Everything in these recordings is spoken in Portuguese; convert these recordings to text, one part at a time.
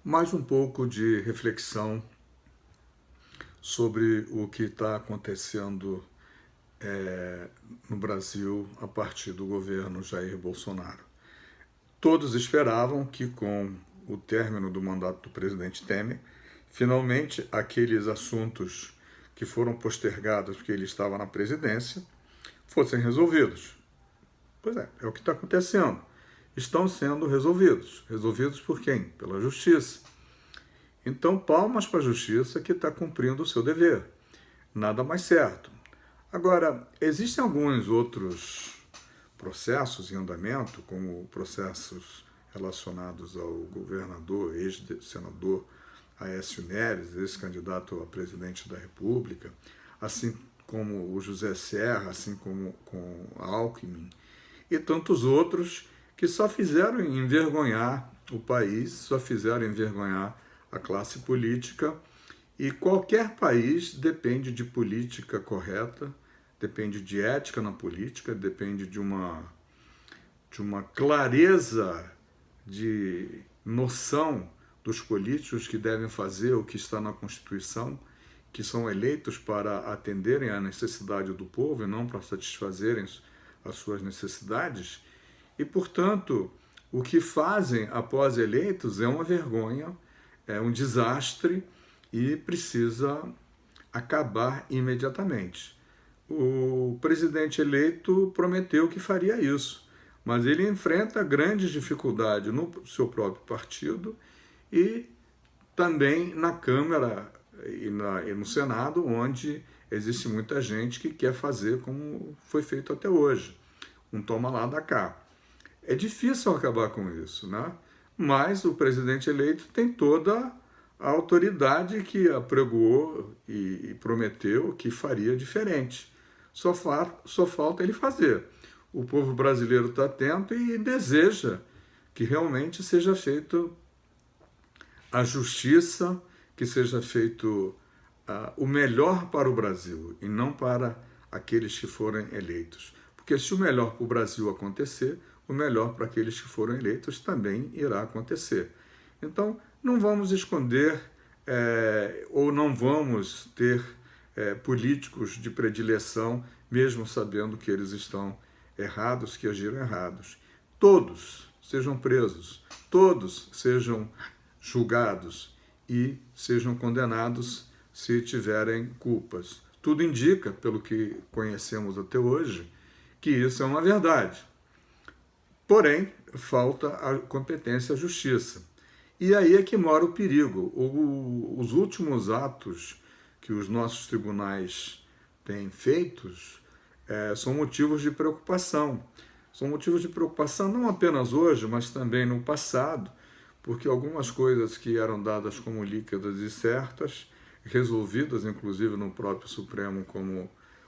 mais um pouco de reflexão sobre o que está acontecendo no Brasil a partir do governo Jair Bolsonaro. Todos esperavam que, com o término do mandato do presidente Temer, finalmente aqueles assuntos que foram postergados porque ele estava na presidência fossem resolvidos. Pois é o que está acontecendo. Estão sendo resolvidos. Resolvidos por quem? Pela Justiça. Então, palmas para a Justiça que está cumprindo o seu dever. Nada mais certo. Agora, existem alguns outros processos em andamento, como processos relacionados ao governador, ex-senador Aécio Neves, ex-candidato a presidente da República, assim como o José Serra, assim como com Alckmin, e tantos outros que só fizeram envergonhar o país, só fizeram envergonhar a classe política, e qualquer país depende de política correta, depende de ética na política, depende de uma clareza de noção dos políticos que devem fazer o que está na Constituição, que são eleitos para atenderem à necessidade do povo e não para satisfazerem as suas necessidades. E, portanto, o que fazem após eleitos é uma vergonha, é um desastre e precisa acabar imediatamente. O presidente eleito prometeu que faria isso, mas ele enfrenta grandes dificuldades no seu próprio partido e também na Câmara e no Senado, onde existe muita gente que quer fazer como foi feito até hoje, um toma lá da cá. É difícil acabar com isso, né? Mas o presidente eleito tem toda a autoridade que apregoou e prometeu que faria diferente. Só falta ele fazer. O povo brasileiro está atento e deseja que realmente seja feito a justiça, que seja feito o melhor para o Brasil e não para aqueles que forem eleitos. Porque se o melhor para o Brasil acontecer, o melhor para aqueles que foram eleitos também irá acontecer. Então, não vamos esconder ou não vamos ter políticos de predileção, mesmo sabendo que eles estão errados, que agiram errados. Todos sejam presos, todos sejam julgados e sejam condenados se tiverem culpas. Tudo indica, pelo que conhecemos até hoje, que isso é uma verdade. Porém, falta a competência à justiça. E aí é que mora o perigo. Os últimos atos que os nossos tribunais têm feitos são motivos de preocupação. São motivos de preocupação não apenas hoje, mas também no passado, porque algumas coisas que eram dadas como líquidas e certas, resolvidas inclusive no próprio Supremo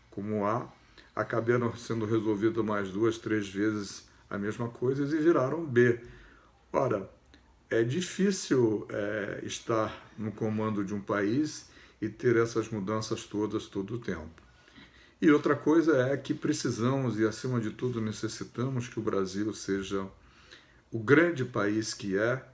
como A, acabaram sendo resolvidas mais 2, 3 vezes a mesma coisa e viraram B. Ora, é difícil estar no comando de um país e ter essas mudanças todas todo o tempo. E outra coisa é que precisamos e, acima de tudo, necessitamos que o Brasil seja o grande país que é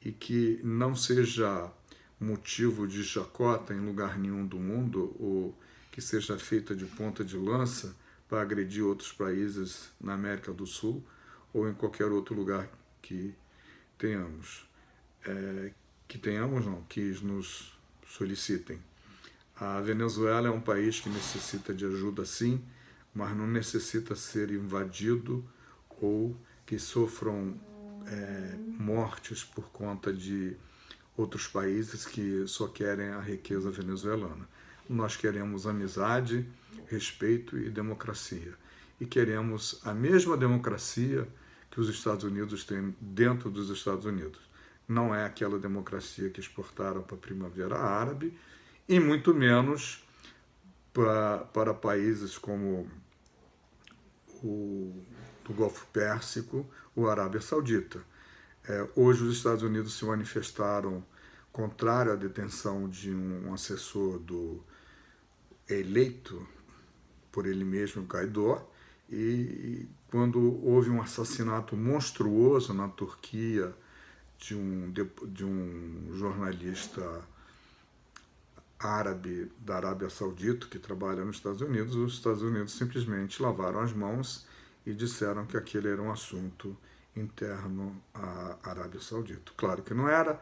e que não seja motivo de chacota em lugar nenhum do mundo ou que seja feita de ponta de lança para agredir outros países na América do Sul ou em qualquer outro lugar que tenhamos. Que nos solicitem. A Venezuela é um país que necessita de ajuda sim, mas não necessita ser invadido ou que sofram mortes por conta de outros países que só querem a riqueza venezuelana. Nós queremos amizade, respeito e democracia. E queremos a mesma democracia que os Estados Unidos têm dentro dos Estados Unidos. Não é aquela democracia que exportaram para a Primavera Árabe e muito menos para países como do Golfo Pérsico ou a Arábia Saudita. Hoje os Estados Unidos se manifestaram contrário à detenção de um assessor eleito por ele mesmo, Guaidó, e quando houve um assassinato monstruoso na Turquia de um jornalista árabe da Arábia Saudita que trabalha nos Estados Unidos. Os Estados Unidos simplesmente lavaram as mãos e disseram que aquele era um assunto interno à Arábia Saudita. Claro que não era,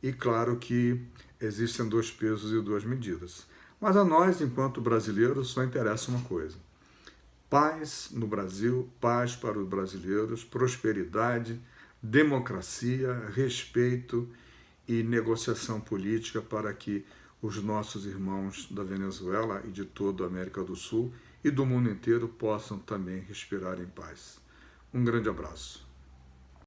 e claro que existem 2 pesos e 2 medidas. Mas a nós, enquanto brasileiros, só interessa uma coisa: paz no Brasil, paz para os brasileiros, prosperidade, democracia, respeito e negociação política para que os nossos irmãos da Venezuela e de toda a América do Sul e do mundo inteiro possam também respirar em paz. Um grande abraço.